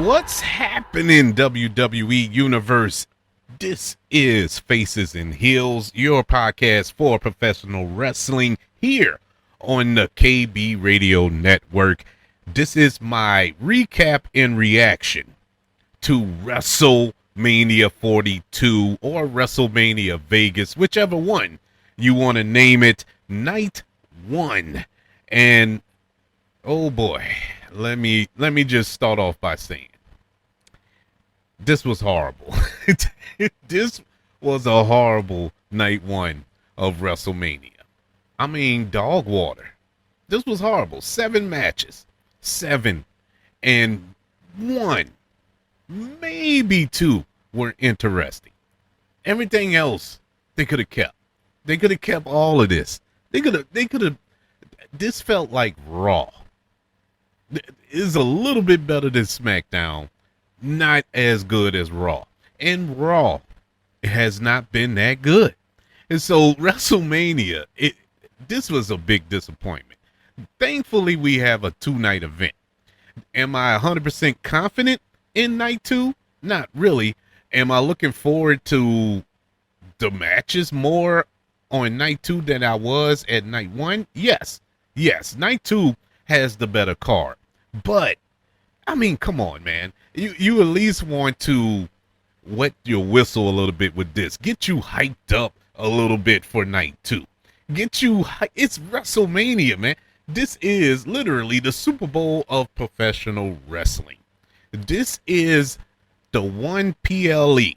What's happening, WWE Universe? This is Faces and Heels, your podcast for professional wrestling here on the KB Radio Network. This is my recap and reaction to WrestleMania 42 or WrestleMania Vegas, whichever one you want to name it, night one. And oh boy, let me just start off by saying this was horrible. This was a horrible night one of WrestleMania. I mean, dog water. This was horrible. 7 matches. 7. And 1, maybe 2 were interesting. Everything else they could have kept. They could have kept all of this. They could have. This felt like Raw. It is a little bit better than SmackDown. Not as good as Raw. And Raw has not been that good. And so WrestleMania, this was a big disappointment. Thankfully, we have a 2-night event. Am I 100% confident in night 2? Not really. Am I looking forward to the matches more on night 2 than I was at night 1? Yes. Yes, night 2 has the better card. But, I mean, come on, man. You at least want to wet your whistle a little bit with this. Get you hyped up a little bit for night 2. It's WrestleMania, man. This is literally the Super Bowl of professional wrestling. This is the one PLE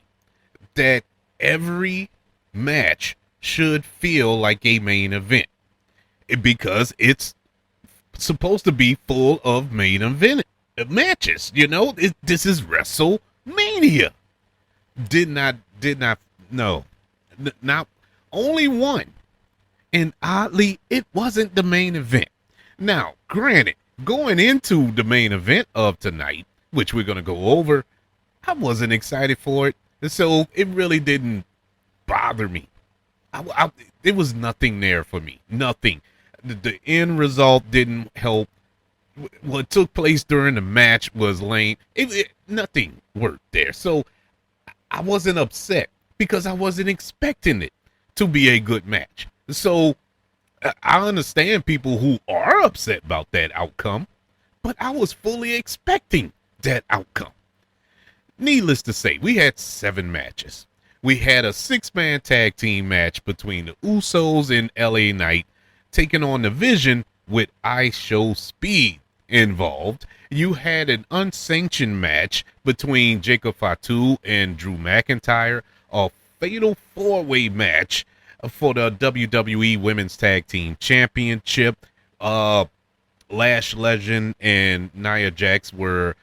that every match should feel like a main event because it's supposed to be full of main event matches. You know, this is WrestleMania. Not only one. And oddly, it wasn't the main event. Now, granted, going into the main event of tonight, which we're going to go over, I wasn't excited for it. So it really didn't bother me. There was nothing there for me. Nothing. The end result didn't help. What took place during the match was lame. Nothing worked there. So I wasn't upset because I wasn't expecting it to be a good match. So I understand people who are upset about that outcome, but I was fully expecting that outcome. Needless to say, we had 7 matches. We had a 6-man tag team match between the Usos and LA Knight taking on the Vision with IShowSpeed involved. You had an unsanctioned match between Jacob Fatu and Drew McIntyre, a fatal 4-way match for the WWE Women's Tag Team Championship. Lash Legend and Nia Jax were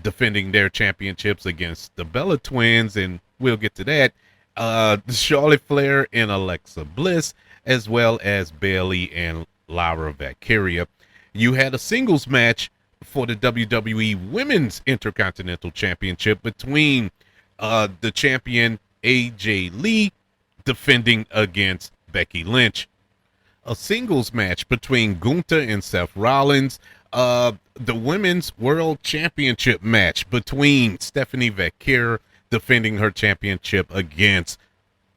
defending their championships against the Bella Twins, and we'll get to that. Charlotte Flair and Alexa Bliss, as well as Bayley and Lyra Valkyria. You had a singles match for the WWE Women's Intercontinental Championship between the champion AJ Lee defending against Becky Lynch. A singles match between Gunther and Seth Rollins. The Women's World Championship match between Stephanie Vaquer defending her championship against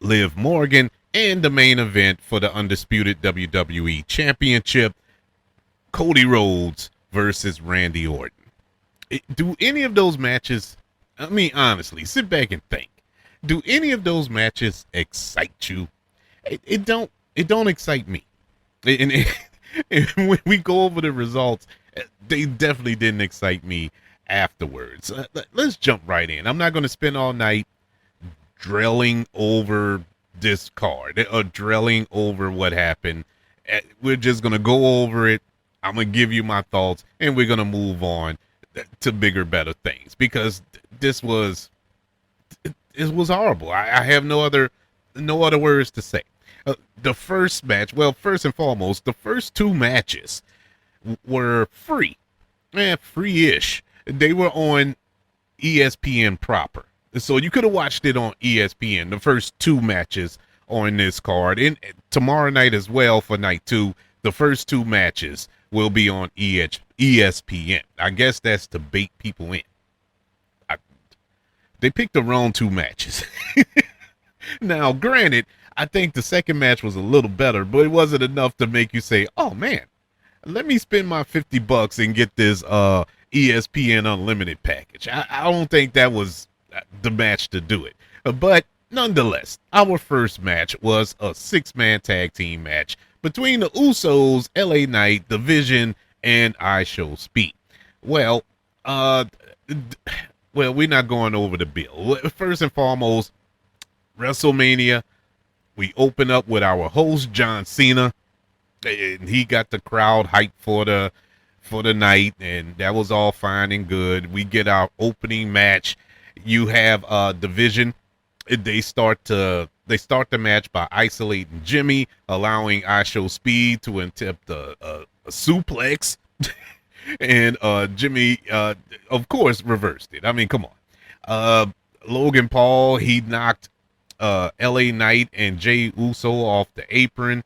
Liv Morgan. And the main event for the Undisputed WWE Championship, Cody Rhodes versus Randy Orton. Do any of those matches, I mean, honestly, sit back and think. Do any of those matches excite you? It don't excite me. And when we go over the results, they definitely didn't excite me afterwards. Let's jump right in. I'm not going to spend all night drilling over this card or drilling over what happened. We're just going to go over it. I'm going to give you my thoughts, and we're going to move on to bigger, better things, because it was horrible. I have no other words to say. The first match, well, first and foremost, the first 2 matches were free. Free-ish. They were on ESPN proper. So you could have watched it on ESPN, the first 2 matches on this card. And tomorrow night as well for night 2, the first 2 matches will be on ESPN. I guess that's to bait people in. they picked the wrong two matches. Now, granted, I think the second match was a little better, but it wasn't enough to make you say, "Oh man, let me spend my $50 and get this ESPN Unlimited package." I don't think that was the match to do it. But nonetheless, our first match was a 6-man tag team match between the Usos, LA Knight, The Vision, and IShowSpeed. Well, we're not going over the bill. First and foremost, WrestleMania, we open up with our host John Cena, and he got the crowd hyped for the night, and that was all fine and good. We get our opening match. You have Division. They start the match by isolating Jimmy, allowing IShowSpeed to attempt a suplex, and Jimmy, of course, reversed it. I mean, come on. Logan Paul, he knocked LA Knight and Jey Uso off the apron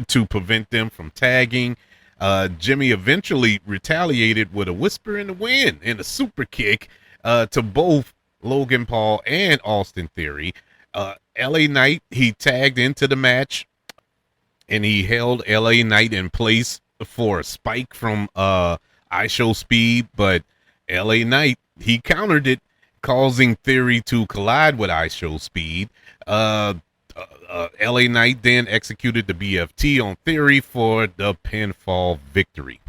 to prevent them from tagging. Jimmy eventually retaliated with a whisper in the wind and a super kick to both Logan Paul and Austin Theory. LA Knight, he tagged into the match, and he held LA Knight in place for a spike from IShowSpeed, but LA Knight, he countered it, causing Theory to collide with IShowSpeed. LA Knight then executed the BFT on Theory for the pinfall victory.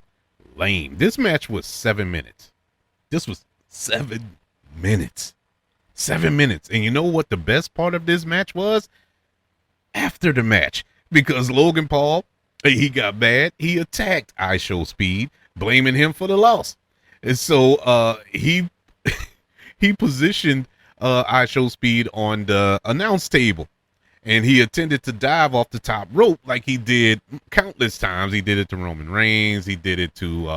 Lame. This match was 7 minutes. This was 7 minutes. 7 minutes. And you know what the best part of this match was? After the match. Because Logan Paul, he got mad. He attacked IShowSpeed, blaming him for the loss. And so he positioned IShowSpeed on the announce table, and he attempted to dive off the top rope like he did countless times. He did it to Roman Reigns. He did it to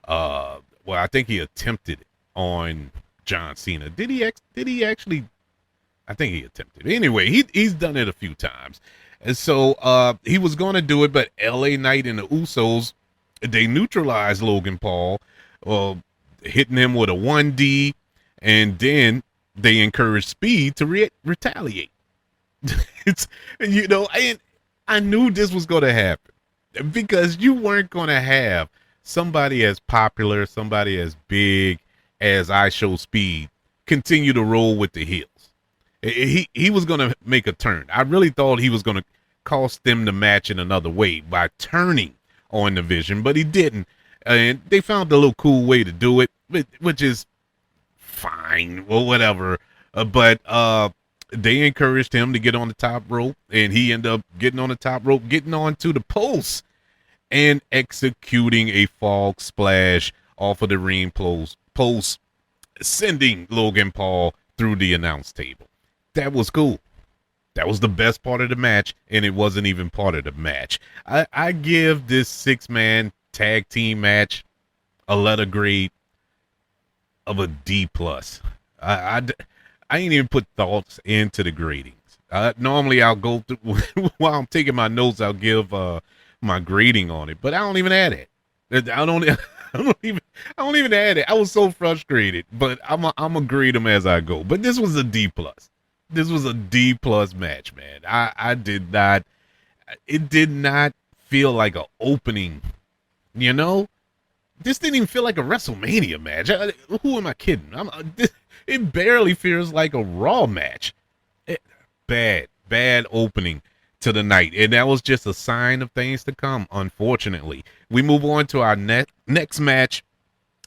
I think he attempted it on John Cena. Did he actually? I think he attempted. Anyway, he's done it a few times. And so he was going to do it, but LA Knight and the Usos, they neutralized Logan Paul, hitting him with a 1D, and then they encouraged Speed to retaliate. It's, I knew this was going to happen, because you weren't going to have somebody as popular, somebody as big as IShowSpeed continue to roll with the heels. He was going to make a turn. I really thought he was going to cost them the match in another way by turning on the Vision, but he didn't. And they found a little cool way to do it, which is fine or whatever. But they encouraged him to get on the top rope, and he ended up getting on the top rope, getting onto the post, and executing a fog splash off of the ring post, sending Logan Paul through the announce table. That was cool. That was the best part of the match, and it wasn't even part of the match. I give this 6-man tag team match a letter grade of a D+. I ain't even put thoughts into the gradings. Normally I'll go through, while I'm taking my notes, I'll give my grading on it, but I don't even add it. I don't even add it. I was so frustrated, but I'm gonna grade them as I go. But this was a D+. This was a D+ match, man. It did not feel like an opening, This didn't even feel like a WrestleMania match. Who am I kidding? It barely feels like a Raw match. Bad opening to the night. And that was just a sign of things to come, unfortunately. We move on to our next match.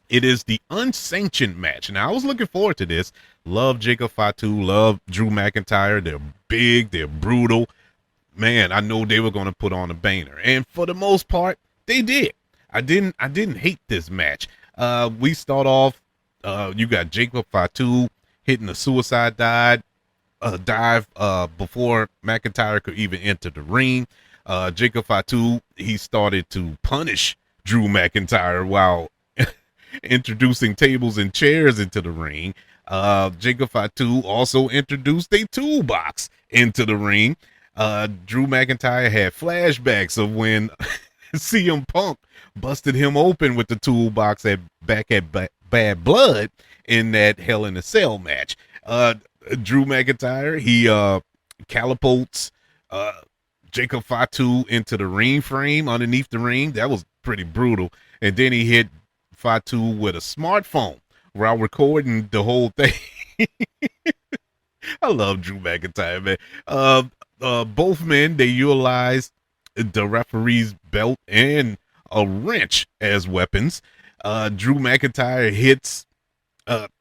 It is the unsanctioned match. Now, I was looking forward to this. Love Jacob Fatu, love Drew McIntyre. They're big, they're brutal. Man, I know they were going to put on a banger. And for the most part, they did. I didn't hate this match. We start off, you got Jacob Fatu hitting a suicide dive before McIntyre could even enter the ring. Jacob Fatu, he started to punish Drew McIntyre while introducing tables and chairs into the ring. Jacob Fatu also introduced a toolbox into the ring. Drew McIntyre had flashbacks of when CM Punk busted him open with the toolbox back at Bad Blood in that Hell in a Cell match. Uh, Drew McIntyre, he catapults uh Jacob Fatu into the ring frame underneath the ring. That was pretty brutal. And then he hit Fatu with a smartphone while recording the whole thing. I love Drew McIntyre, man. Both men, they utilized the referee's belt and a wrench as weapons. Drew McIntyre hits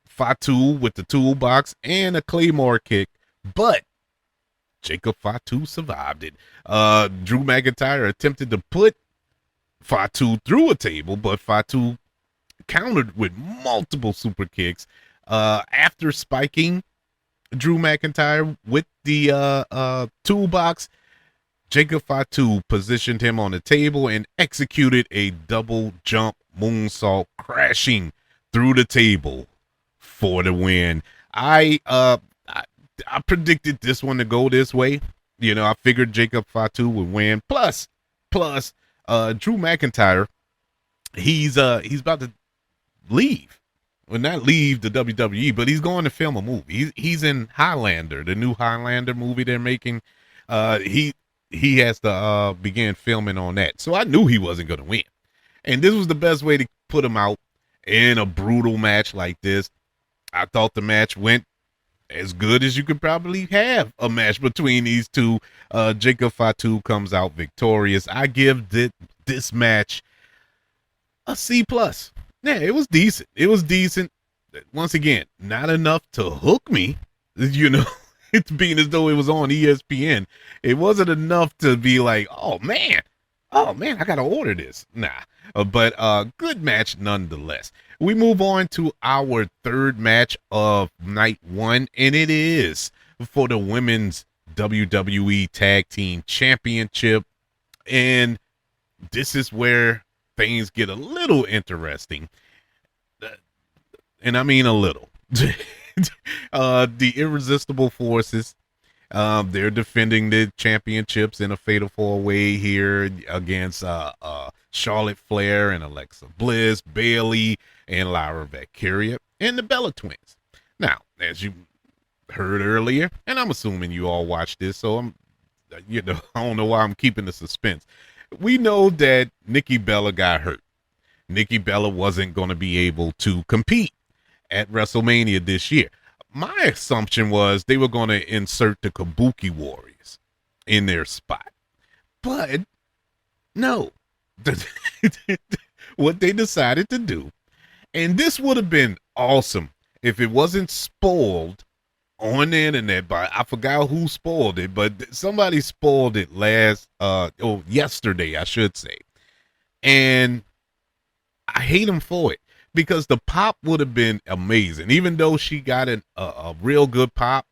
Fatu with the toolbox and a Claymore kick, but Jacob Fatu survived it. Drew McIntyre attempted to put Fatu through a table, but Fatu countered with multiple super kicks. After spiking Drew McIntyre with the toolbox, Jacob Fatu positioned him on the table and executed a double jump moonsault, crashing through the table for the win. I predicted this one to go this way. You know, I figured Jacob Fatu would win. Plus, Drew McIntyre, he's about to leave. Well, not leave the WWE, but he's going to film a movie. He's in Highlander, the new Highlander movie they're making. He has to begin filming on that. So I knew he wasn't going to win. And this was the best way to put him out in a brutal match like this. I thought the match went as good as you could probably have a match between these two. Jacob Fatu comes out victorious. I give this match a C+. Yeah, it was decent. It was decent. Once again, not enough to hook me. You know, it's being as though it was on ESPN. It wasn't enough to be like, oh man, I gotta order this. Nah, but good match nonetheless. We move on to our third match of night one, and it is for the women's WWE Tag Team Championship. And this is where things get a little interesting. And I mean a little. The Irresistible Forces, they're defending the championships in a fatal four-way here against Charlotte Flair and Alexa Bliss, Bayley, and Lyra Valkyria, and the Bella Twins. Now, as you heard earlier, and I'm assuming you all watched this, so I don't know why I'm keeping the suspense. We know that Nikki Bella got hurt. Nikki Bella wasn't going to be able to compete at WrestleMania this year. My assumption was they were going to insert the Kabuki Warriors in their spot. But no. What they decided to do, and this would have been awesome if it wasn't spoiled on the internet by, I forgot who spoiled it, but somebody spoiled it yesterday, I should say. And I hate them for it because the pop would have been amazing. Even though she got a real good pop,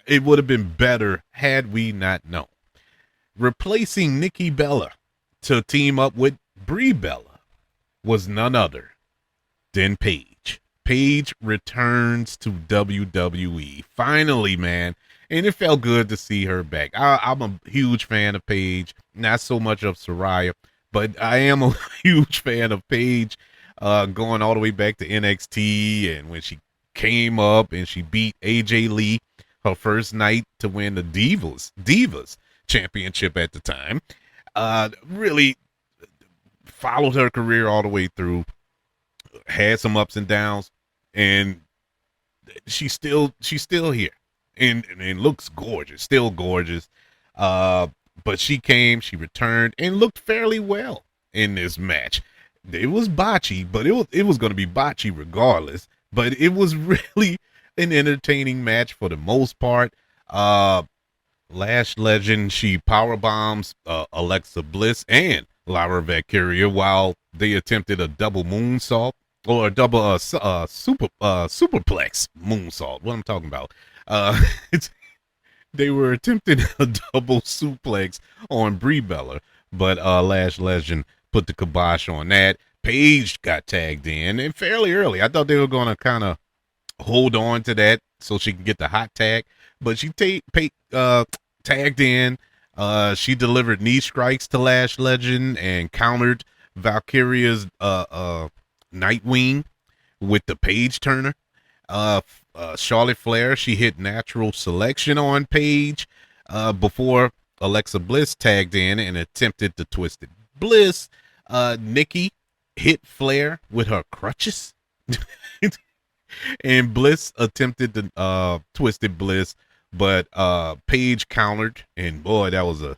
it would have been better had we not known. Replacing Nikki Bella to team up with Brie Bella was none other than Paige. Paige returns to WWE. Finally, man. And it felt good to see her back. I'm a huge fan of Paige. Not so much of Saraya, but I am a huge fan of Paige, going all the way back to NXT. And when she came up and she beat AJ Lee her first night to win the Divas championship at the time. Really followed her career all the way through. Had some ups and downs, and she's still here, and looks gorgeous, still gorgeous. But she returned and looked fairly well in this match. It was botchy, but it was going to be botchy regardless. But it was really an entertaining match for the most part. Lash Legend, she power bombs Alexa Bliss and Lyra Valkyria while they attempted a double moonsault or a double superplex moonsault. What I'm talking about? They were attempting a double suplex on Brie Bella, but Lash Legend put the kibosh on that. Paige got tagged in, and fairly early. I thought they were going to kind of hold on to that so she can get the hot tag, but she tagged in. She delivered knee strikes to Lash Legend and countered Valkyria's Nightwing with the Page Turner. Charlotte Flair, she hit natural selection on Paige before Alexa Bliss tagged in and attempted the Twisted Bliss. Nikki hit Flair with her crutches. And Bliss attempted the Twisted Bliss, but Paige countered, and boy, that was a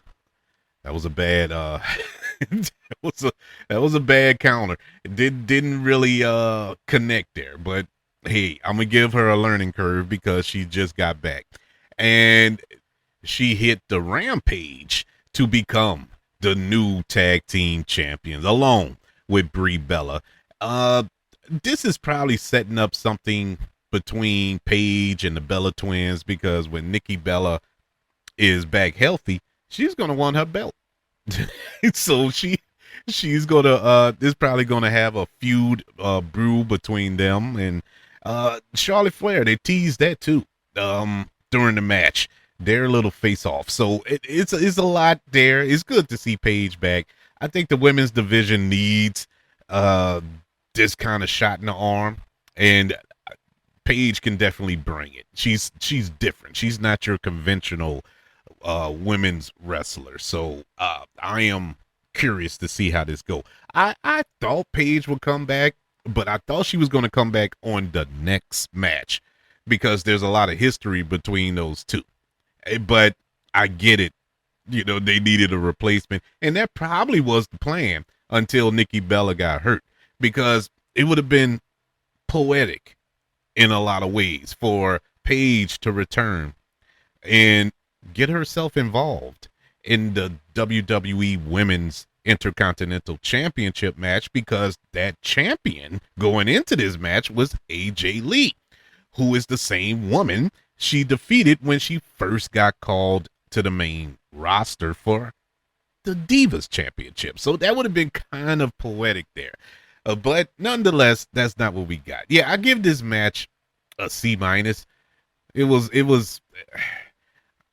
bad that was a bad counter. It didn't really connect there, but hey, I'm gonna give her a learning curve because she just got back, and she hit the Rampage to become the new tag team champions along with Brie Bella. This is probably setting up something between Paige and the Bella twins, because when Nikki Bella is back healthy, she's gonna want her belt. So she's gonna is probably gonna have a feud brew between them and Charlotte Flair. They teased that too during the match, their little face off. So it's a lot there. It's good to see Paige back. I think the women's division needs this kind of shot in the arm, and Paige can definitely bring it. She's different. She's not your conventional women's wrestler. So I am curious to see how this go. I thought Paige would come back, but I thought she was going to come back on the next match because there's a lot of history between those two. But I get it. You know, they needed a replacement, and that probably was the plan until Nikki Bella got hurt, because it would have been poetic in a lot of ways for Paige to return and get herself involved in the WWE Women's Intercontinental Championship match, because that champion going into this match was AJ Lee, who is the same woman she defeated when she first got called to the main roster for the Divas Championship. So that would have been kind of poetic there. But nonetheless, that's not what we got. Yeah, I give this match a C minus. It was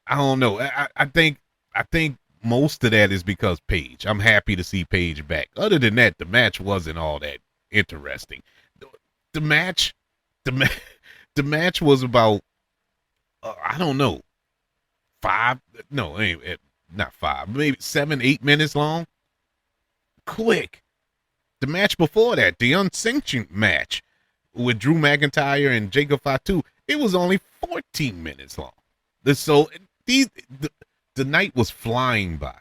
I don't know. I think most of that is because Paige. I'm happy to see Paige back. Other than that, the match wasn't all that interesting. The match was about I don't know, not 5, maybe 7-8 minutes long. Quick. The match before that, the unsanctioned match with Drew McIntyre and Jacob Fatu, it was only 14 minutes long. So the night was flying by.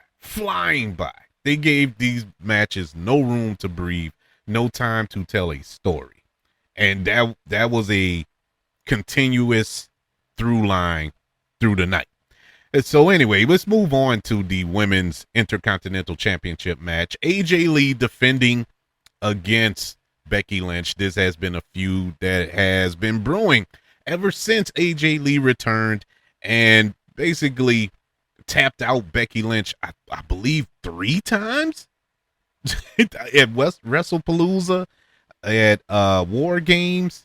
They gave these matches no room to breathe, no time to tell a story. And that was a continuous through line through the night. And so anyway, let's move on to the Women's Intercontinental Championship match. AJ Lee defending against Becky Lynch. This has been a feud that has been brewing ever since AJ Lee returned and basically tapped out Becky Lynch, I believe 3 times at WrestlePalooza, at War Games,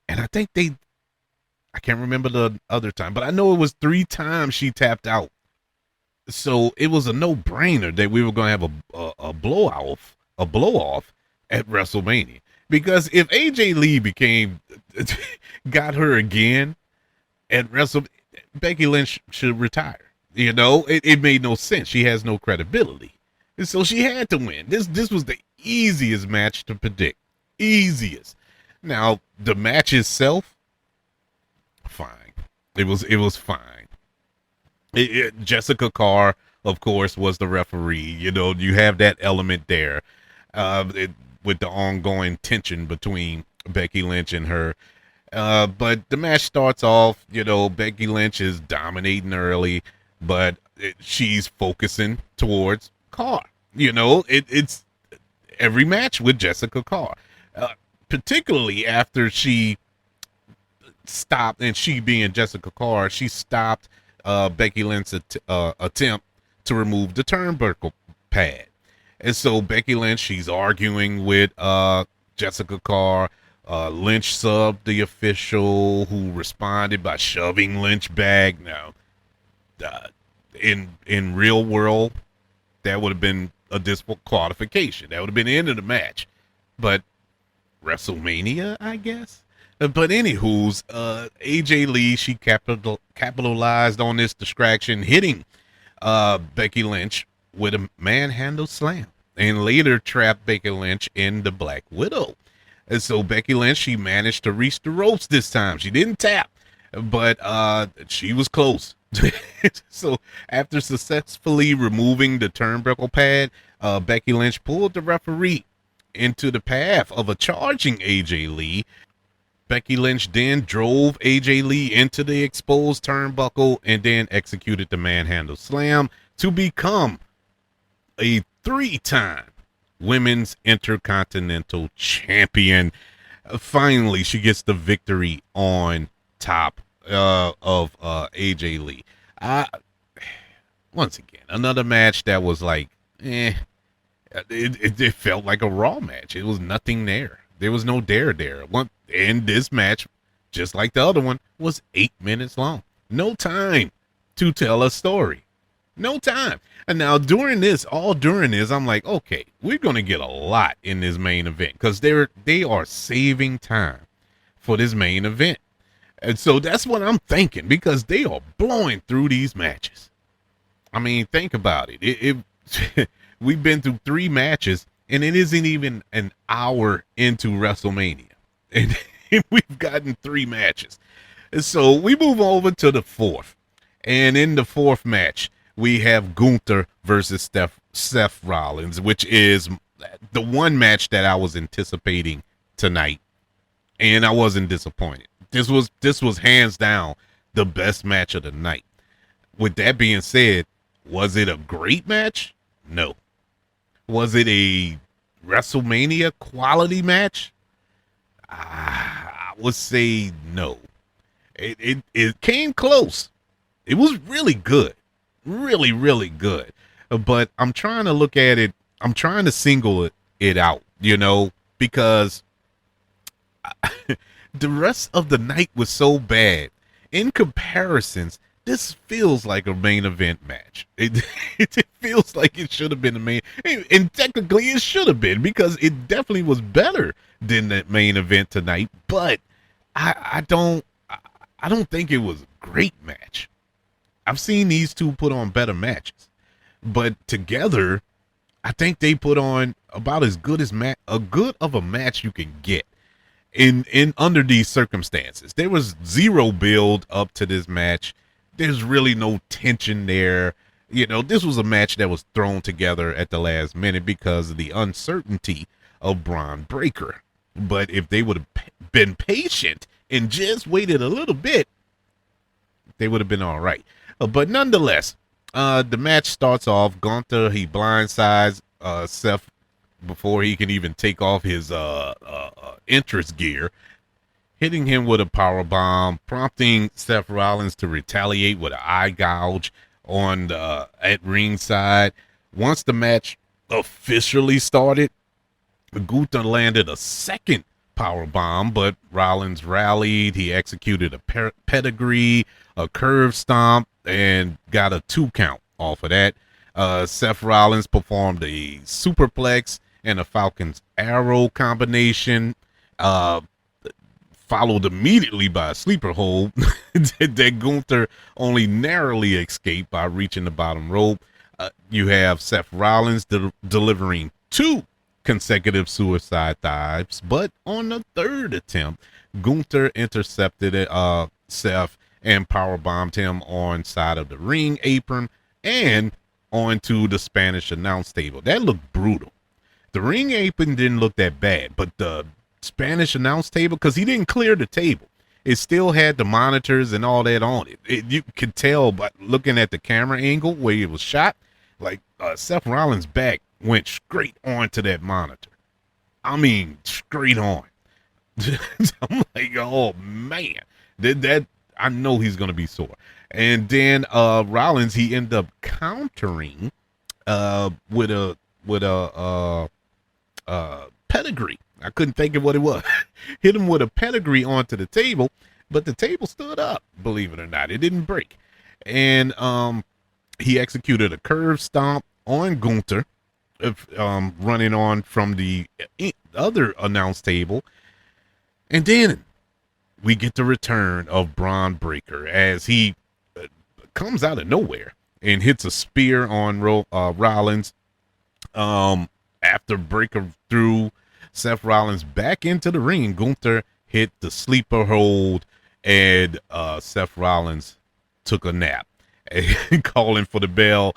and I think I can't remember the other time, but I know it was 3 times she tapped out. So it was a no-brainer that we were going to have a blow-off at WrestleMania. Because if AJ Lee got her again at WrestleMania, Becky Lynch should retire. You know, it made no sense. She has no credibility. And so she had to win. This was the easiest match to predict. Easiest. Now, the match itself, fine. It was fine. Jessica Carr, of course, was the referee. You know, you have that element there with the ongoing tension between Becky Lynch and her. But the match starts off, you know, Becky Lynch is dominating early, but she's focusing towards Carr. You know, it's every match with Jessica Carr, particularly after she stopped, and she being Jessica Carr, she stopped Becky Lynch's attempt to remove the turnbuckle pad. And so Becky Lynch, she's arguing with Jessica Carr. Lynch subbed the official, who responded by shoving Lynch back. Now, in real world, that would have been a disqualification. That would have been the end of the match. But WrestleMania, I guess. But anywho's, AJ Lee, she capitalized on this distraction, hitting Becky Lynch with a manhandle slam, and later trapped Becky Lynch in the Black Widow. And so Becky Lynch, she managed to reach the ropes this time. She didn't tap, but she was close. So after successfully removing the turnbuckle pad, Becky Lynch pulled the referee into the path of a charging AJ Lee. Becky Lynch then drove AJ Lee into the exposed turnbuckle and then executed the manhandle slam to become a 3-time Women's Intercontinental Champion. Finally, she gets the victory on top of AJ Lee. Once again, another match that was like, it felt like a Raw match. It was nothing there. There was no dare there. And this match, just like the other one, was 8 minutes long. No time to tell a story. No time. And now during this, I'm like, okay, we're going to get a lot in this main event because they are saving time for this main event. And so that's what I'm thinking, because they are blowing through these matches. I mean, think about it. We've been through 3 matches, and it isn't even an hour into WrestleMania. And we've gotten 3 matches. And so we move over to the 4th. And in the 4th match, we have Gunther versus Seth Rollins, which is the one match that I was anticipating tonight. And I wasn't disappointed. This was hands down the best match of the night. With that being said, was it a great match? No. Was it a WrestleMania quality match? I would say no. It came close. It was really good. Really, really good. But I'm trying to look at it. I'm trying to single it out, because the rest of the night was so bad. In comparisons, this feels like a main event match. It feels like it should have been a main, and technically it should have been, because it definitely was better than that main event tonight. But I don't think it was a great match. I've seen these two put on better matches, but together, I think they put on about as good of a match you can get. In under these circumstances, there was zero build up to this match. There's really no tension there. This was a match that was thrown together at the last minute because of the uncertainty of Braun Breaker. But if they would have been patient and just waited a little bit, they would have been all right. But nonetheless, the match starts off. Gunther, he blindsides Seth before he can even take off his entrance gear, hitting him with a power bomb, prompting Seth Rollins to retaliate with an eye gouge at ringside. Once the match officially started, Gunther landed a second power bomb, but Rollins rallied. He executed a pedigree, a curve stomp, and got a 2 count off of that. Seth Rollins performed a superplex and a Falcon's Arrow combination, followed immediately by a sleeper hold that Gunther only narrowly escaped by reaching the bottom rope. You have Seth Rollins delivering 2 consecutive suicide dives, but on the 3rd attempt, Gunther intercepted Seth and powerbombed him on side of the ring apron and onto the Spanish announce table. That looked brutal. The ring apron didn't look that bad, but the Spanish announce table, because he didn't clear the table, it still had the monitors and all that on it. You could tell by looking at the camera angle where it was shot, like Seth Rollins' back went straight onto that monitor. I mean, straight on. I'm like, oh man, that I know he's gonna be sore. And then Rollins, he ended up countering with a pedigree. I couldn't think of what it was. Hit him with a pedigree onto the table, but the table stood up, believe it or not. It didn't break. And he executed a curve stomp on Gunther, running on from the other announce table. And then we get the return of Braun Breaker as he comes out of nowhere and hits a spear on Rollins. After Breaker threw Seth Rollins back into the ring, Gunther hit the sleeper hold, and Seth Rollins took a nap. And calling for the bell,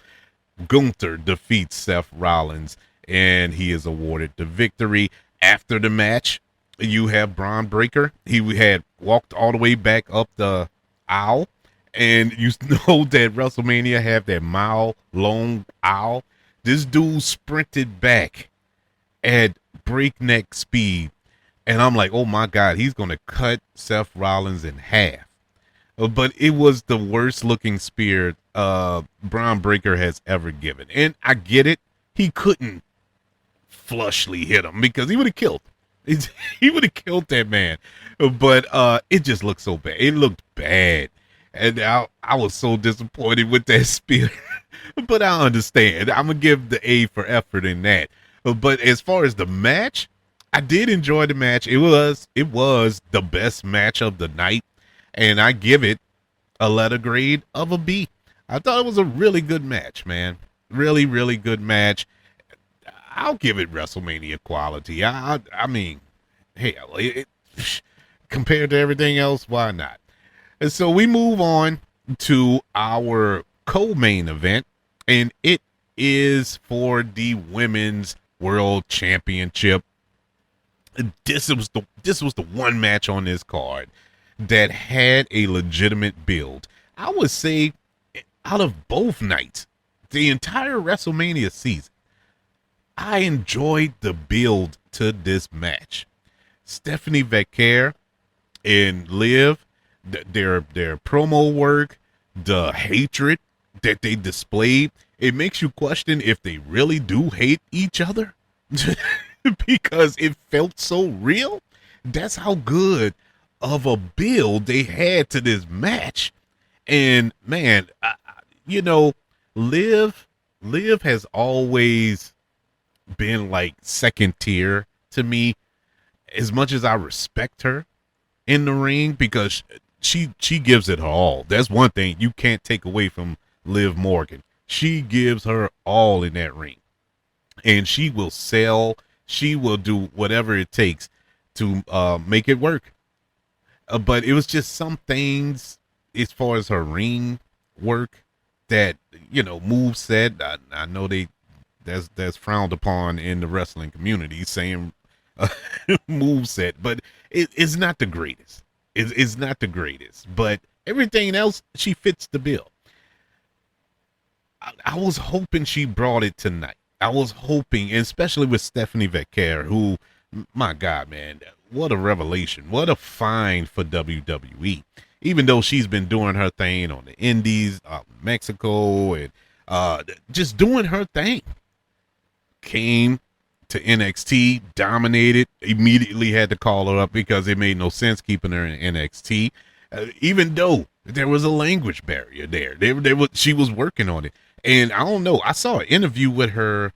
Gunther defeats Seth Rollins, and he is awarded the victory. After the match, you have Braun Breaker. He had walked all the way back up the aisle, and you know that WrestleMania have that mile-long aisle. This dude sprinted back at breakneck speed, and I'm like, oh my God, he's going to cut Seth Rollins in half. But it was the worst looking spear Braun Breaker has ever given. And I get it. He couldn't flushly hit him because he would have killed him. He would have killed that man. But it just looked so bad. It looked bad. And I was so disappointed with that spear. But I understand. I'm going to give the A for effort in that. But as far as the match, I did enjoy the match. It was the best match of the night. And I give it a letter grade of a B. I thought it was a really good match, man. Really, really good match. I'll give it WrestleMania quality. I mean, hell, compared to everything else, why not? And so we move on to our co-main event, and it is for the Women's World Championship. This was the one match on this card that had a legitimate build. I would say out of both nights, the entire WrestleMania season, I enjoyed the build to this match. Stephanie Vaquer and Liv, their promo work, the hatred that they displayed, it makes you question if they really do hate each other because it felt so real. That's how good of a build they had to this match. And man, Liv has always been like second tier to me, as much as I respect her in the ring, because she gives it her all. That's one thing you can't take away from Liv Morgan. She gives her all in that ring, and she will sell. She will do whatever it takes to make it work. But it was just some things as far as her ring work that, moveset. I know that's frowned upon in the wrestling community, saying moveset, but it's not the greatest. It's not the greatest, but everything else, she fits the bill. I was hoping she brought it tonight. I was hoping, especially with Stephanie Vaquer, who, my God, man, what a revelation. What a find for WWE. Even though she's been doing her thing on the Indies, Mexico, and just doing her thing. Came to NXT, dominated, immediately had to call her up because it made no sense keeping her in NXT, even though there was a language barrier there. She was working on it. And I don't know, I saw an interview with her,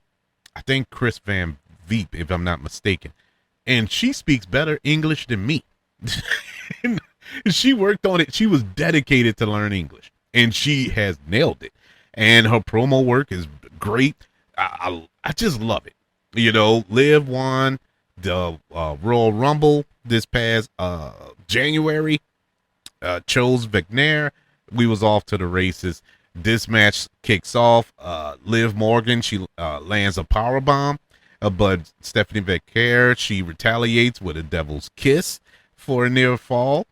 I think Chris Van Veep, if I'm not mistaken, and she speaks better English than me. She worked on it. She was dedicated to learn English, and she has nailed it. And her promo work is great. I just love it. Liv won the Royal Rumble this past January. Chose Wagner. We was off to the races. This match kicks off. Liv Morgan, she lands a powerbomb, but Stephanie Vaquer, she retaliates with a devil's kiss for a near fall.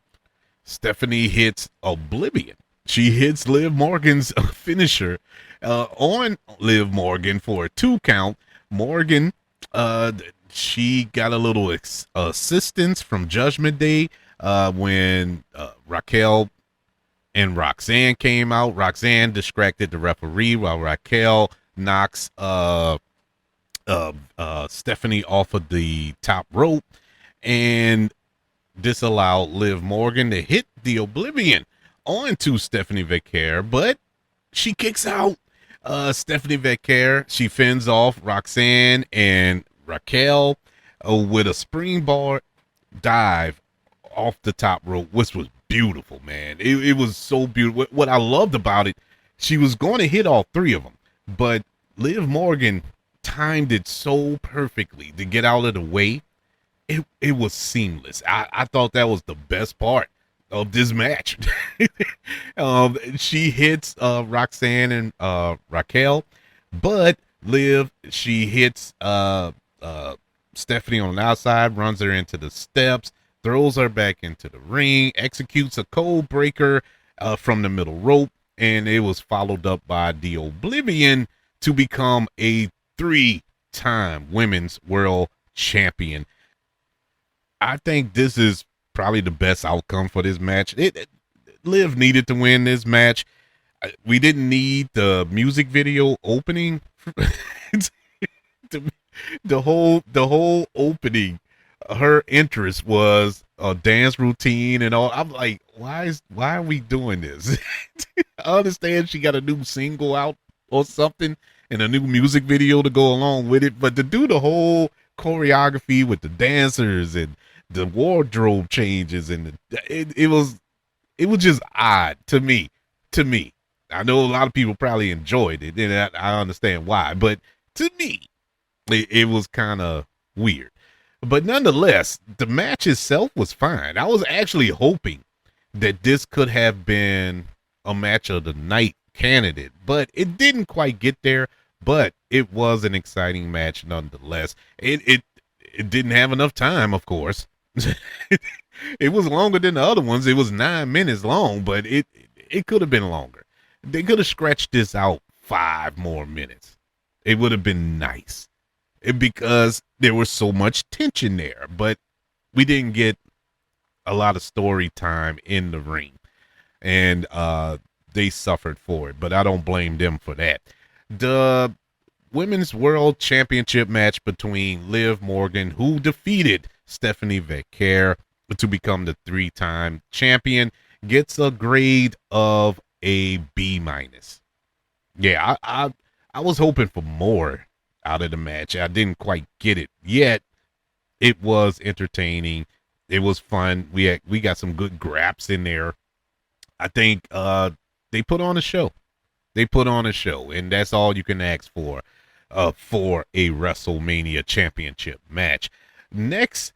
Stephanie hits Oblivion. She hits Liv Morgan's finisher on Liv Morgan for a 2 count. Morgan, she got a little assistance from Judgment Day when Raquel and Roxanne came out. Roxanne distracted the referee while Raquel knocks Stephanie off of the top rope, and this allowed Liv Morgan to hit the Oblivion onto Stephanie Vaquer, but she kicks out. Stephanie Vaquer, she fends off Roxanne and Raquel with a springboard dive off the top rope, which was beautiful, man. It was so beautiful. What I loved about it, she was going to hit all three of them, but Liv Morgan timed it so perfectly to get out of the way. It was seamless. I thought that was the best part of this match. She hits Roxanne and Raquel, but Liv, she hits Stephanie on the outside, runs her into the steps, throws her back into the ring, executes a code breaker from the middle rope, and it was followed up by the Oblivion to become a 3-time women's world champion. I think this is probably the best outcome for this match. Liv needed to win this match. We didn't need the music video opening. the whole opening, her interest was a dance routine and all. I'm like, why are we doing this? I understand she got a new single out or something and a new music video to go along with it, but to do the whole choreography with the dancers and the wardrobe changes and it was just odd to me. I know a lot of people probably enjoyed it, and I understand why, but to me, it was kind of weird. But nonetheless, the match itself was fine. I was actually hoping that this could have been a match of the night candidate, but it didn't quite get there. But it was an exciting match nonetheless. It didn't have enough time, of course. It was longer than the other ones. It was 9 minutes long, but it could have been longer. They could have stretched this out 5 more minutes. It would have been nice because there was so much tension there, but we didn't get a lot of story time in the ring, and they suffered for it, but I don't blame them for that. The Women's World Championship match between Liv Morgan, who defeated Stephanie Vaquer to become the 3-time champion, gets a grade of a B-. Yeah, I was hoping for more out of the match. I didn't quite get it yet. It was entertaining. It was fun. We got some good graps in there. I think they put on a show. They put on a show, and that's all you can ask for a WrestleMania championship match. Next,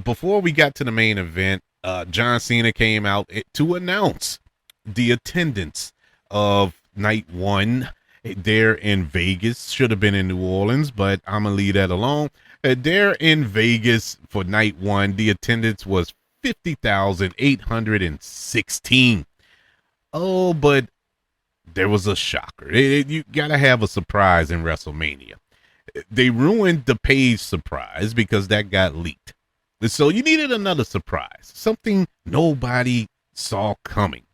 before we got to the main event, John Cena came out to announce the attendance of night 1 there in Vegas. Should have been in New Orleans, but I'm going to leave that alone. There in Vegas for night 1, the attendance was 50,816. Oh, but there was a shocker. You got to have a surprise in WrestleMania. They ruined the Paige surprise because that got leaked. So you needed another surprise, something nobody saw coming.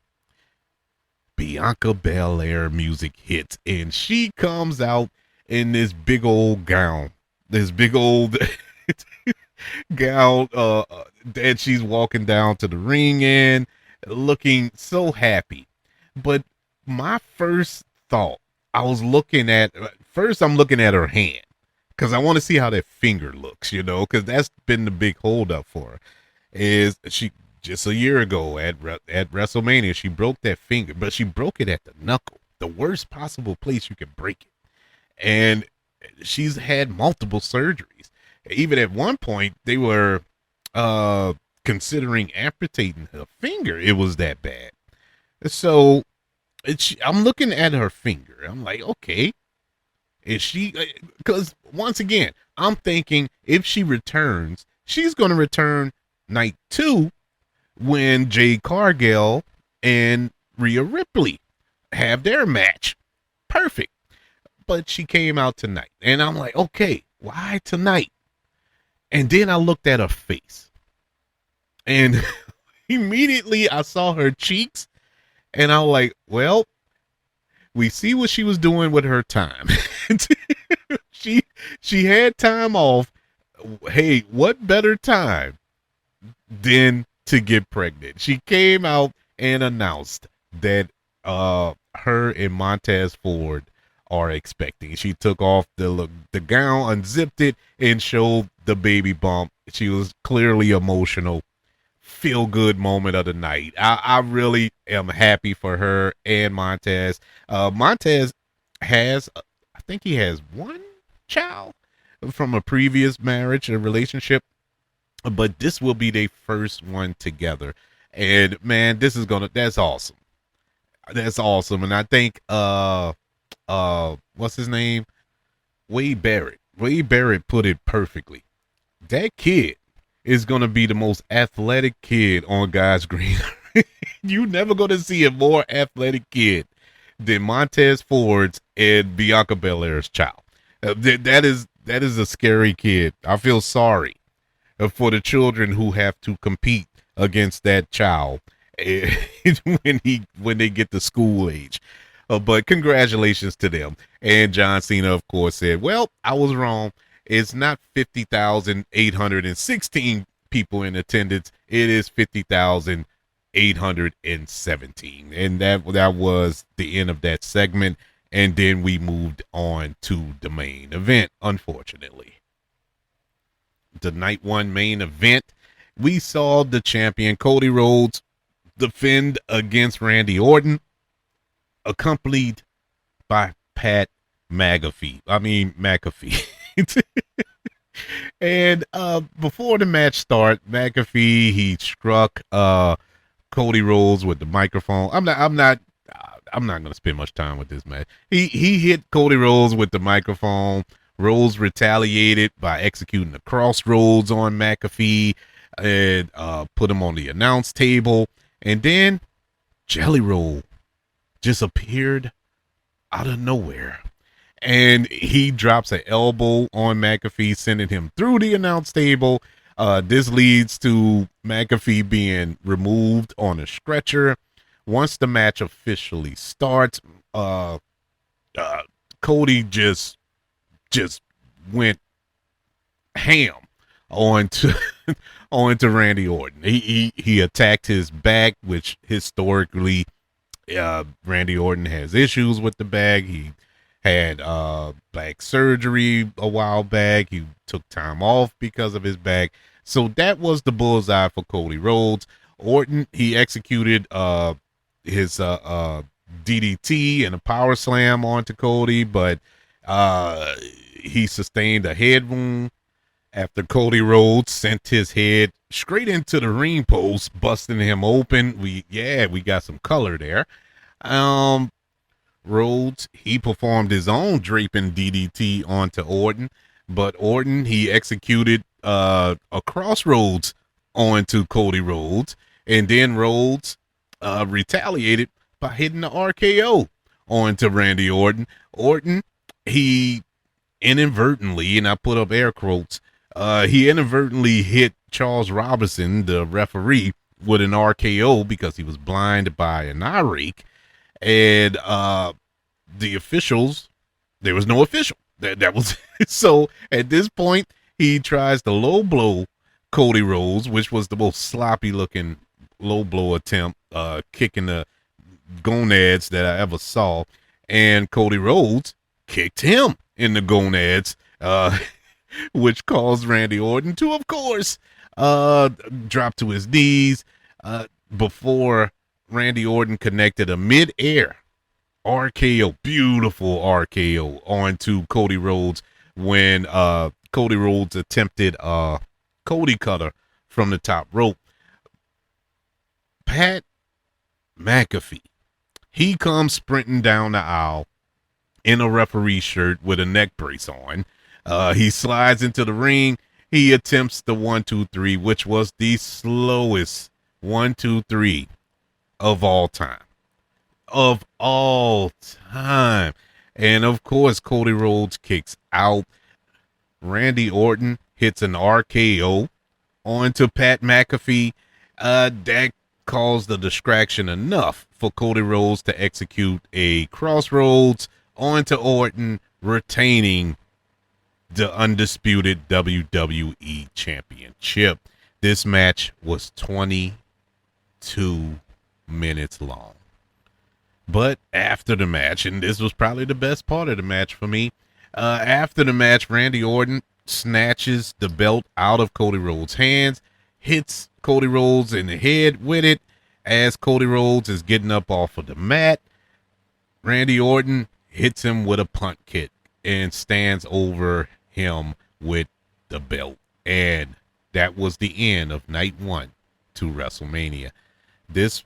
Bianca Belair music hits, and she comes out in this big old gown. This big old gown that she's walking down to the ring in, looking so happy. But my first thought, I'm looking at her hand because I want to see how that finger looks, because that's been the big holdup for her. Is she just a year ago at WrestleMania, she broke that finger, but she broke it at the knuckle, the worst possible place you can break it. And she's had multiple surgeries. Even at one point, they were considering amputating her finger. It was that bad. So I'm looking at her finger. I'm like, okay, is she? Because once again, I'm thinking if she returns, she's going to return night 2 when Jade Cargill and Rhea Ripley have their match. Perfect. But she came out tonight, and I'm like, okay, why tonight? And then I looked at her face, and immediately I saw her cheeks, and I was like, well, we see what she was doing with her time. She had time off. Hey, what better time than to get pregnant? She came out and announced that her and Montez Ford are expecting. She took off the gown, unzipped it, and showed the baby bump. She was clearly emotional. feel good moment of the night. I really am happy for her and Montez. Montez has, I think he has one child from a previous marriage, a relationship, but this will be their first one together. And man, that's awesome. That's awesome. And I think, what's his name? Wade Barrett. Wade Barrett put it perfectly. That kid is going to be the most athletic kid on God's green. You never going to see a more athletic kid than Montez Ford's and Bianca Belair's child. That is a scary kid. I feel sorry for the children who have to compete against that child when they get to school age. But congratulations to them. And John Cena, of course, said, well, I was wrong. It's not 50,816 people in attendance. It is 50,817. And that was the end of that segment. And then we moved on to the main event, unfortunately. The night one main event, we saw the champion Cody Rhodes defend against Randy Orton, accompanied by Pat McAfee. And before the match started, McAfee, he struck Cody Rhodes with the microphone. I'm not going to spend much time with this match. He hit Cody Rhodes with the microphone. Rhodes retaliated by executing the crossroads on McAfee and put him on the announce table. And then Jelly Roll just appeared out of nowhere. And he drops an elbow on McAfee, sending him through the announce table. This leads to McAfee being removed on a stretcher. Once the match officially starts, Cody just went ham onto Randy Orton. He attacked his back, which historically Randy Orton has issues with the back. He had back surgery a while back. He took time off because of his back. So that was the bullseye for Cody Rhodes. Orton, he executed his DDT and a power slam onto Cody, but he sustained a head wound after Cody Rhodes sent his head straight into the ring post, busting him open. We got some color there. Rhodes, he performed his own draping DDT onto Orton, but Orton, he executed a crossroads onto Cody Rhodes, and then Rhodes retaliated by hitting the RKO onto Randy Orton. Orton, he inadvertently, and I put up air quotes, he inadvertently hit Charles Robinson, the referee, with an RKO because he was blinded by an eye rake. And the officials, there was no official. That was so at this point he tries to low blow Cody Rhodes, which was the most sloppy looking low blow attempt, kicking the gonads that I ever saw. And Cody Rhodes kicked him in the gonads, which caused Randy Orton to, of course, drop to his knees before Randy Orton connected a mid-air RKO, beautiful RKO onto Cody Rhodes when Cody Rhodes attempted Cody Cutter from the top rope. Pat McAfee, he comes sprinting down the aisle in a referee shirt with a neck brace on. He slides into the ring. He attempts the 1-2-3, which was the slowest 1-2-3 of all time. And of course, Cody Rhodes kicks out. Randy Orton hits an RKO onto Pat McAfee. That caused the distraction enough for Cody Rhodes to execute a crossroads onto Orton, retaining the undisputed WWE Championship. This match was 22 minutes long. But after the match, and this was probably the best part of the match for me, after the match, Randy Orton snatches the belt out of Cody Rhodes' hands, hits Cody Rhodes in the head with it. As Cody Rhodes is getting up off of the mat, Randy Orton hits him with a punt kick and stands over him with the belt. And that was the end of night 1 to WrestleMania. This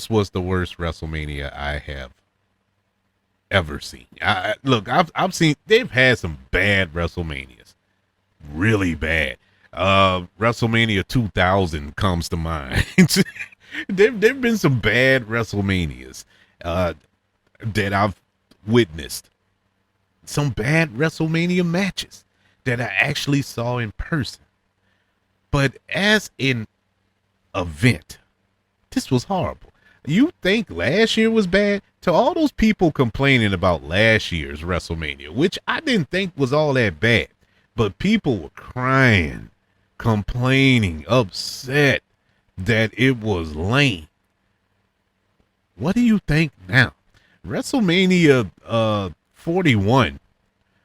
was the worst WrestleMania I have ever seen. Look, I've seen, they've had some bad WrestleManias, really bad. WrestleMania 2000 comes to mind. There've been some bad WrestleManias that I've witnessed. Some bad WrestleMania matches that I actually saw in person. But as an event, this was horrible. You think last year was bad? To all those people complaining about last year's WrestleMania, which I didn't think was all that bad, but people were crying, complaining, upset that it was lame. What do you think now? WrestleMania 41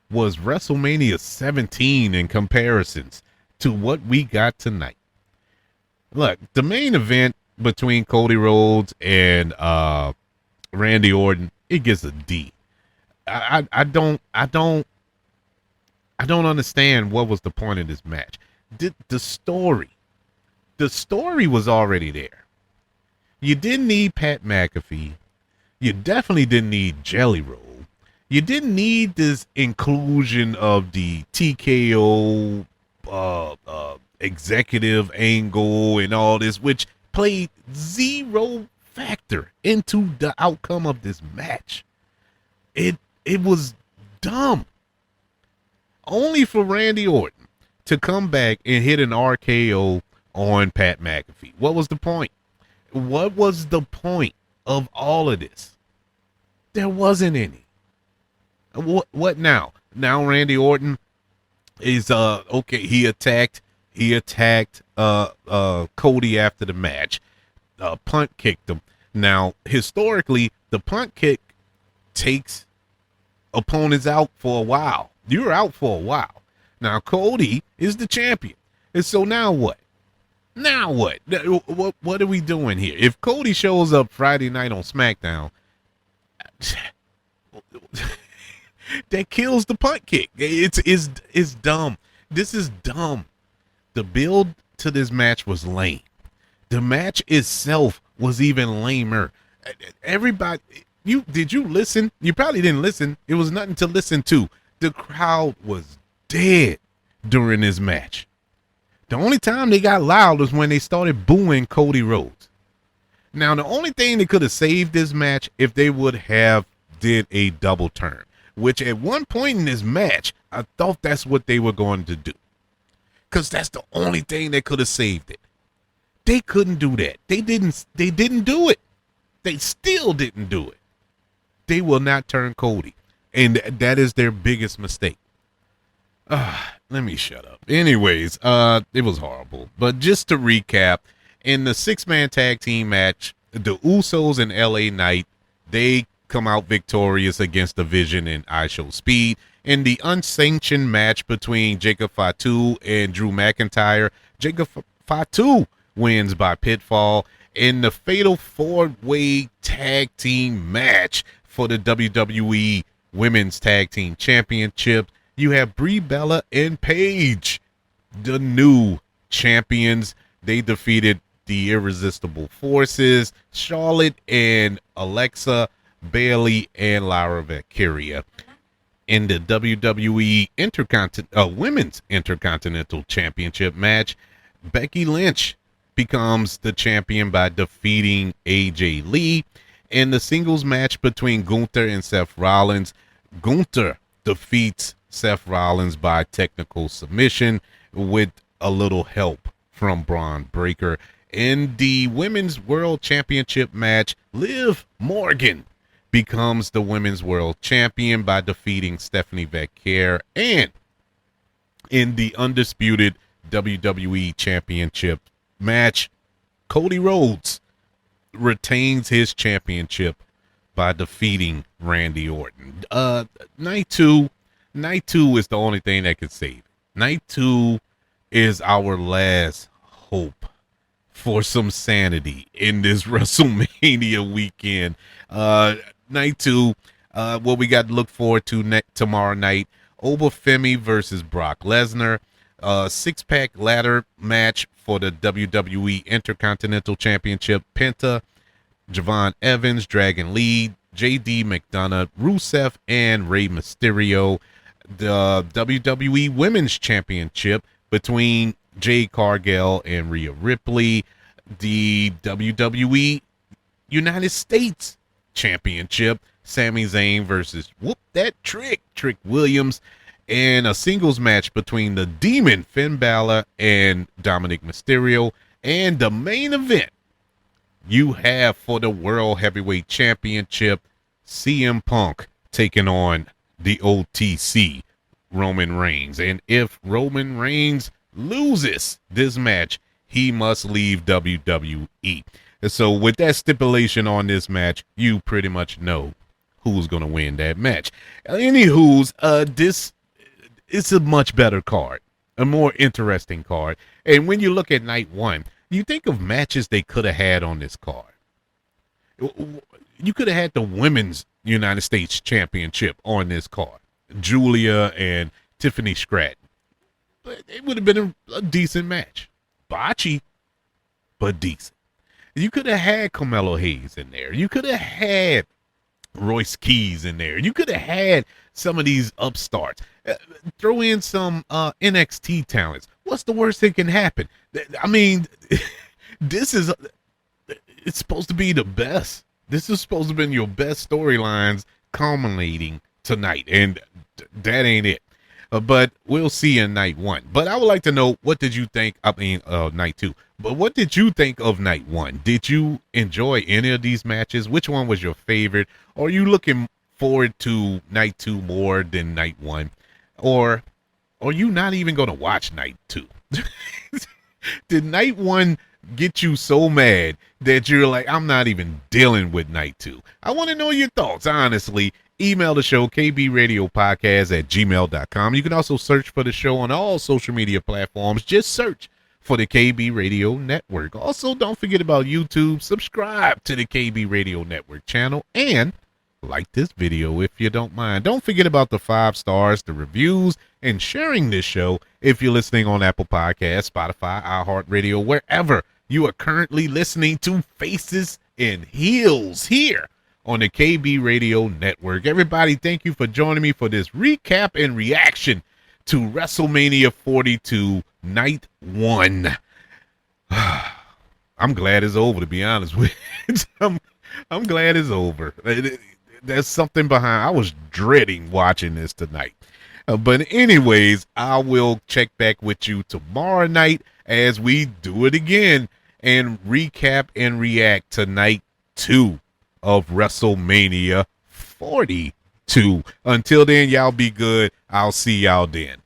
was WrestleMania 17 in comparisons to what we got tonight. Look, the main event between Cody Rhodes and Randy Orton, it gets a D. I don't understand what was the point of this match. The story was already there. You didn't need Pat McAfee. You definitely didn't need Jelly Roll. You didn't need this inclusion of the TKO executive angle and all this, which played zero factor into the outcome of this match. It was dumb. Only for Randy Orton to come back and hit an RKO on Pat McAfee. What was the point? What was the point of all of this? There wasn't any. What now? Now Randy Orton is okay. He attacked Cody after the match. Punt kicked him. Now historically, the punt kick takes opponents out for a while. You're out for a while. Now Cody is the champion, and so now what? Now what? What are we doing here? If Cody shows up Friday night on SmackDown, that kills the punt kick. It's dumb. This is dumb. The build to this match was lame. The match itself was even lamer. Everybody, did you listen? You probably didn't listen. It was nothing to listen to. The crowd was dead during this match. The only time they got loud was when they started booing Cody Rhodes. Now, the only thing that could have saved this match if they would have did a double turn, which at one point in this match, I thought that's what they were going to do. Because that's the only thing that could have saved it. They couldn't do that. They didn't do it. They still didn't do it. They will not turn Cody. And that is their biggest mistake. Let me shut up. Anyways, it was horrible. But just to recap, in the 6-man tag team match, the Usos and LA Knight, they come out victorious against the Vision and IShowSpeed. In the unsanctioned match between Jacob Fatu and Drew McIntyre, Jacob Fatu wins by pinfall. In the fatal 4-way tag team match for the WWE Women's Tag Team Championship, you have Brie Bella and Paige, the new champions. They defeated the Irresistible Forces, Charlotte and Alexa, Bayley and Lyra Valkyria. In the WWE Women's Intercontinental Championship match, Becky Lynch becomes the champion by defeating AJ Lee. In the singles match between Gunther and Seth Rollins, Gunther defeats Seth Rollins by technical submission with a little help from Braun Breaker. In the Women's World Championship match, Liv Morgan becomes the Women's World Champion by defeating Stephanie Vaquer. And in the Undisputed WWE Championship match, Cody Rhodes retains his championship by defeating Randy Orton. Night two is the only thing that could save it. Night 2 is our last hope for some sanity in this WrestleMania weekend. Night 2, what we got to look forward to tomorrow night, Obafemi versus Brock Lesnar. Six-pack ladder match for the WWE Intercontinental Championship. Penta, Javon Evans, Dragon Lee, JD McDonough, Rusev, and Rey Mysterio. The WWE Women's Championship between Jade Cargill and Rhea Ripley. The WWE United States Championship, Sami Zayn versus Trick Williams. And a singles match between the Demon Finn Balor and Dominic Mysterio. And the main event you have for the World Heavyweight Championship, CM Punk taking on the OTC, Roman Reigns. And if Roman Reigns loses this match, he must leave WWE. And so with that stipulation on this match, you pretty much know who's going to win that match. Anywho's, this is a much better card, a more interesting card. And when you look at night 1, you think of matches they could have had on this card. You could have had the Women's United States Championship on this card. Julia and Tiffany Stratton. But it would have been a decent match. Botchy, but decent. You could have had Carmelo Hayes in there. You could have had Royce Keys in there. You could have had some of these upstarts. Throw in some NXT talents. What's the worst that can happen? I mean, it's supposed to be the best. This is supposed to be your best storylines culminating tonight, and that ain't it. But we'll see in night 1. But I would like to know, what did you think? Night 2. But what did you think of night 1? Did you enjoy any of these matches? Which one was your favorite? Or are you looking forward to night 2 more than night 1? Or are you not even going to watch night 2? Did night 1 get you so mad that you're like, I'm not even dealing with night 2? I want to know your thoughts, honestly. Email the show, kbradiopodcast@gmail.com. You can also search for the show on all social media platforms. Just search for the KB Radio Network. Also, don't forget about YouTube. Subscribe to the KB Radio Network channel and like this video if you don't mind. Don't forget about the 5 stars, the reviews, and sharing this show if you're listening on Apple Podcasts, Spotify, iHeartRadio, wherever you are currently listening to Faces and Heels here on the KB Radio Network. Everybody, thank you for joining me for this recap and reaction to WrestleMania 42, Night 1. I'm glad it's over, to be honest with you. I'm glad it's over. There's something behind. I was dreading watching this tonight. But anyways, I will check back with you tomorrow night as we do it again and recap and react to night 2 of WrestleMania 42. Until then, y'all be good. I'll see y'all then.